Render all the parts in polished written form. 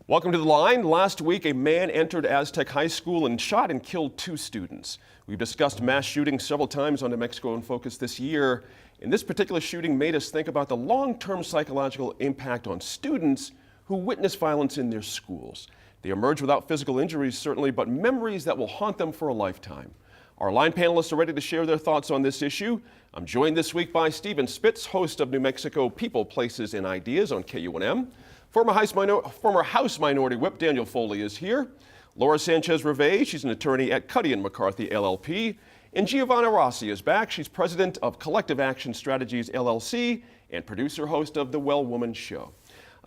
Welcome to The Line. Last week, a man entered Aztec High School and shot and killed 2 students. We've discussed mass shootings several times on New Mexico in Focus this year, and this particular shooting made us think about the long-term psychological impact on students who witness violence in their schools. They emerge without physical injuries, certainly, but memories that will haunt them for a lifetime. Our line panelists are ready to share their thoughts on this issue. I'm joined this week by Stephen Spitz, host of New Mexico People, Places, and Ideas on KUNM. Former House Minority Whip Daniel Foley is here. Laura Sanchez-Rivey, she's an attorney at Cuddy & McCarthy, LLP. And Giovanna Rossi is back. She's president of Collective Action Strategies, LLC, and producer-host of The Well Woman Show.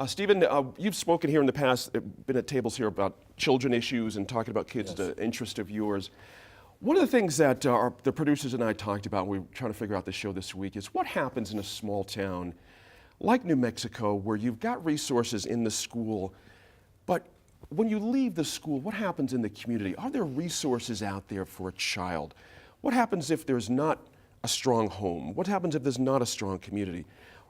Stephen, you've spoken here in the past, been at tables here about children issues and talking about kids, the interest of yours. One of the things that the producers and I talked about when we were trying to figure out the show this week is what happens in a small town like New Mexico, where you've got resources in the school, but when you leave the school, what happens in the community? Are there resources out there for a child? What happens if there's not a strong home? What happens if there's not a strong community?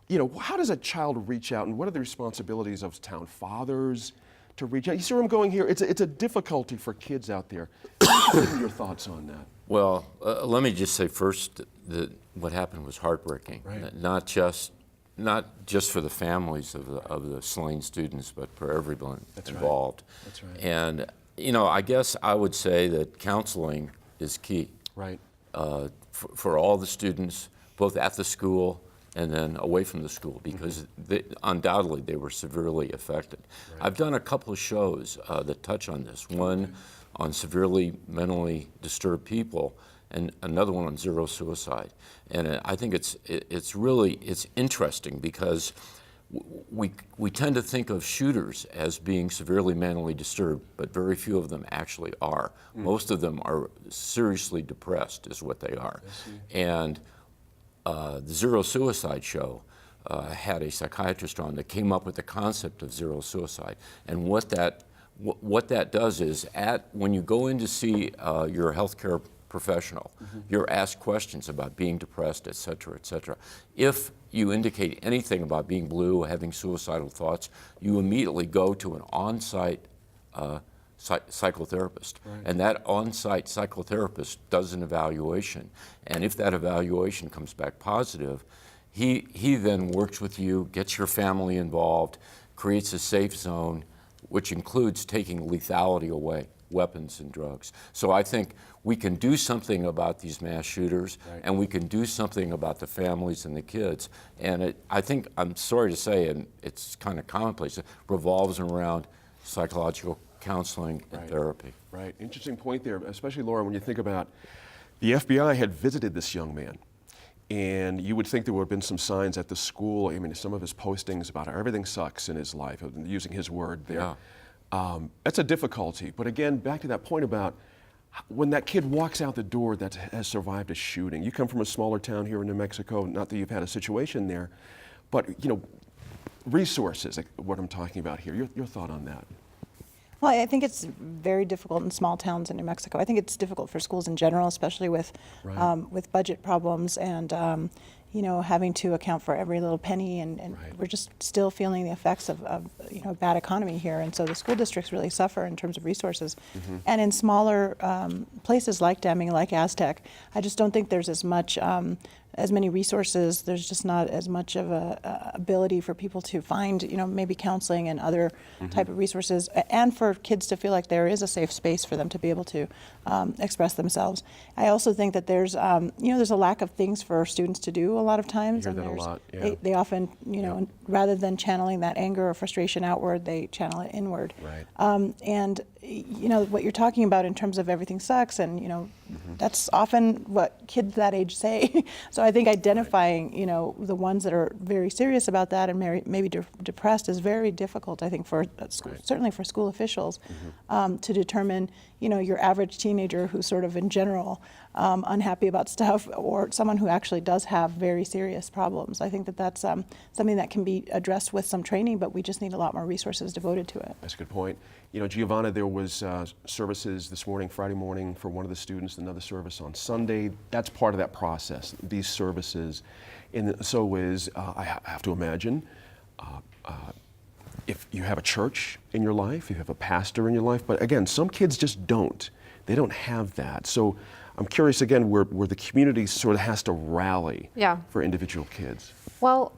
You know, how does a child reach out, and what are the responsibilities of town fathers to reach out? You see where I'm going here? It's a difficulty for kids out there. What are your thoughts on that? Well, let me just say first that what happened was heartbreaking. Right. Not just for the families of the slain students, but for everyone involved. Right. That's right. And you know, I guess I would say that counseling is key. Right. For all the students, both at the school and then away from the school, because undoubtedly they were severely affected. Right. I've done a couple of shows that touch on this. One on severely mentally disturbed people, and another one on zero suicide. And I think it's interesting because we tend to think of shooters as being severely mentally disturbed, but very few of them actually are. Most of them are seriously depressed is what they are. And the Zero Suicide show had a psychiatrist on that came up with the concept of zero suicide. And what that does is when you go in to see your healthcare professional, you're asked questions about being depressed, et cetera, et cetera. If you indicate anything about being blue, having suicidal thoughts, you immediately go to an on-site psychotherapist. Right. And that on-site psychotherapist does an evaluation. And if that evaluation comes back positive, he then works with you, gets your family involved, creates a safe zone, which includes taking lethality away, weapons and drugs. So I think we can do something about these mass shooters, and we can do something about the families and the kids. And I think, I'm sorry to say, and it's kind of commonplace, it revolves around psychological counseling and therapy. Right, interesting point there, especially Laura, when you think about the FBI had visited this young man. And you would think there would have been some signs at the school. I mean, some of his postings about how everything sucks in his life, using his word there. Yeah. That's a difficulty. But again, back to that point about when that kid walks out the door that has survived a shooting. You come from a smaller town here in New Mexico, not that you've had a situation there, but you know, resources, like what I'm talking about here. Your thought on that? Well, I think it's very difficult in small towns in New Mexico. I think it's difficult for schools in general, especially with budget problems and you know, having to account for every little penny, and we're just still feeling the effects of you know, bad economy here, and so the school districts really suffer in terms of resources. And in smaller places like Deming, like Aztec, I just don't think there's as many resources. There's just not as much of a ability for people to find, you know, maybe counseling and other type of resources, and for kids to feel like there is a safe space for them to be able to express themselves. I also think that there's, you know, there's a lack of things for students to do a lot of times. You hear that a lot, yeah. They often, you know, rather than channeling that anger or frustration outward, they channel it inward. Right. And you know, what you're talking about in terms of everything sucks, and you know, that's often what kids that age say. So I think identifying, you know, the ones that are very serious about that and maybe depressed is very difficult, I think, for certainly for school officials, to determine, you know, your average teenager who's sort of in general unhappy about stuff, or someone who actually does have very serious problems. I think that that's something that can be addressed with some training, but we just need a lot more resources devoted to it. That's a good point. You know, Giovanna, there was services this morning, Friday morning, for one of the students, another service on Sunday. That's part of that process, these services. And so is, I have to imagine, if you have a church in your life, you have a pastor in your life, but again, some kids just don't. They don't have that. So I'm curious again where the community sort of has to rally Yeah. for individual kids. Well,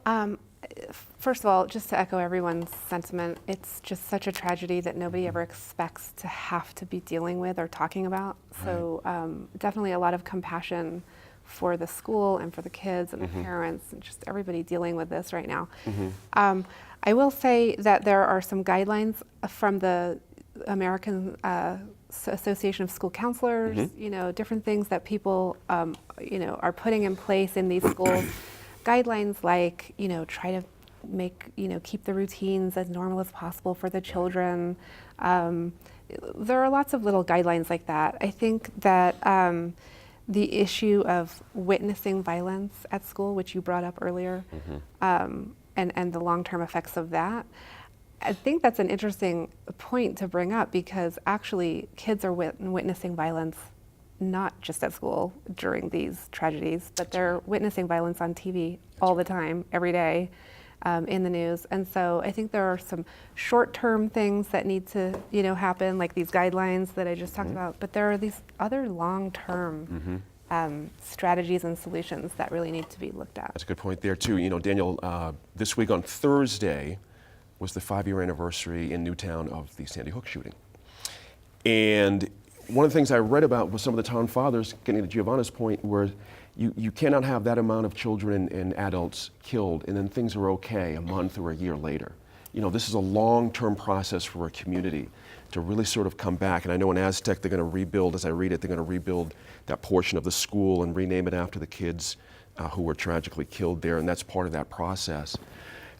first of all, just to echo everyone's sentiment, it's just such a tragedy that nobody ever expects to have to be dealing with or talking about. So definitely a lot of compassion for the school and for the kids and the parents and just everybody dealing with this right now. I will say that there are some guidelines from the American Association of School Counselors, you know, different things that people, you know, are putting in place in these schools. Guidelines like, you know, try to make, you know, keep the routines as normal as possible for the children. There are lots of little guidelines like that. I think that the issue of witnessing violence at school, which you brought up earlier, and the long-term effects of that, I think that's an interesting point to bring up because actually kids are witnessing violence not just at school during these tragedies, but they're witnessing violence on TV all the time, every day, in the news. And so I think there are some short-term things that need to, you know, happen, like these guidelines that I just talked about. But there are these other long-term strategies and solutions that really need to be looked at. That's a good point there too. You know, Daniel, this week on Thursday was the 5-year anniversary in Newtown of the Sandy Hook shooting. And one of the things I read about was some of the town fathers, getting to Giovanna's point, where you cannot have that amount of children and adults killed and then things are okay a month or a year later. You know, this is a long-term process for a community to really sort of come back. And I know in Aztec they're going to rebuild, as I read it, they're going to rebuild that portion of the school and rename it after the kids who were tragically killed there, and that's part of that process.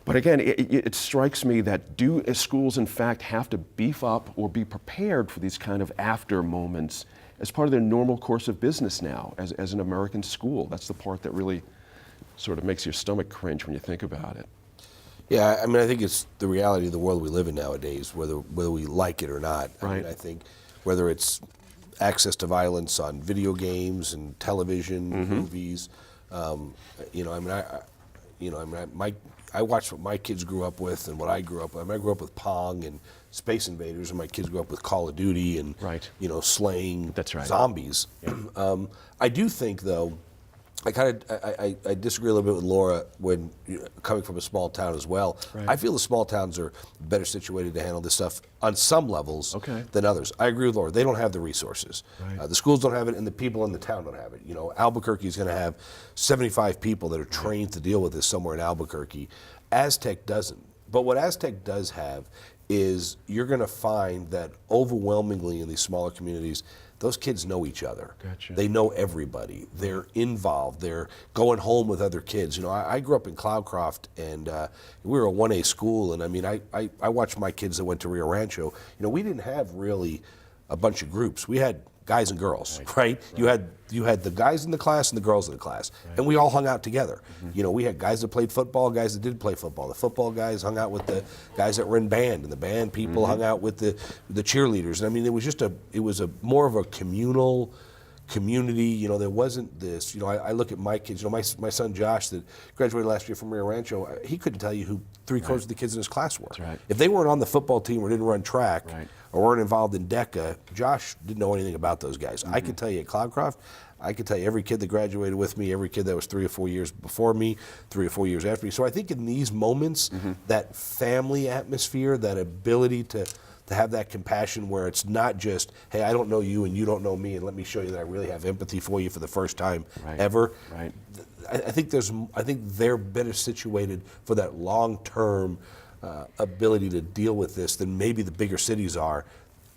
But again, it strikes me that do schools in fact have to beef up or be prepared for these kind of after moments as part of their normal course of business now as an American school? That's the part that really sort of makes your stomach cringe when you think about it. Yeah, I mean, I think it's the reality of the world we live in nowadays, whether we like it or not. Right. I mean, I think whether it's access to violence on video games and television, movies, you know, I watched what my kids grew up with and what I grew up with. I mean, I grew up with Pong and Space Invaders, and my kids grew up with Call of Duty and you know, slaying That's right. zombies. Yeah. I do think, though, I disagree a little bit with Laura when coming from a small town as well. Right. I feel the small towns are better situated to handle this stuff on some levels than others. I agree with Laura. They don't have the resources. Right. The schools don't have it, and the people in the town don't have it. You know, Albuquerque is going to have 75 people that are trained to deal with this somewhere in Albuquerque. Aztec doesn't. But what Aztec does have is you're going to find that overwhelmingly in these smaller communities, those kids know each other. Gotcha. They know everybody. They're involved. They're going home with other kids. You know, I grew up in Cloudcroft, and we were a 1A school, and I mean, I watched my kids that went to Rio Rancho. You know, we didn't have really a bunch of groups. We had guys and girls, right? You had the guys in the class and the girls in the class, and we all hung out together. You know, we had guys that played football, guys that didn't play football. The football guys hung out with the guys that were in band, and the band people hung out with the cheerleaders. And I mean, it was a more of a communal community. You know, there wasn't this. You know, I look at my kids. You know, my son Josh that graduated last year from Rio Rancho. He couldn't tell you who 3/4 of the kids in his class were. That's right. If they weren't on the football team or didn't run track. Right. Or weren't involved in DECA, Josh didn't know anything about those guys. I could tell you at Cloudcroft, I could tell you every kid that graduated with me, every kid that was 3 or 4 years before me, 3 or 4 years after me. So I think in these moments, that family atmosphere, that ability to have that compassion where it's not just, hey, I don't know you and you don't know me, and let me show you that I really have empathy for you for the first time ever. Right. I think they're better situated for that long-term ability to deal with this than maybe the bigger cities are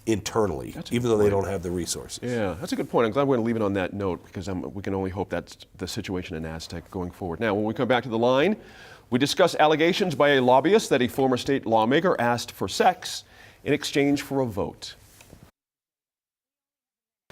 internally, even though they don't have the resources. Yeah, that's a good point. I'm glad we're going to leave it on that note because we can only hope that's the situation in Aztec going forward. Now, when we come back to the line, we discuss allegations by a lobbyist that a former state lawmaker asked for sex in exchange for a vote.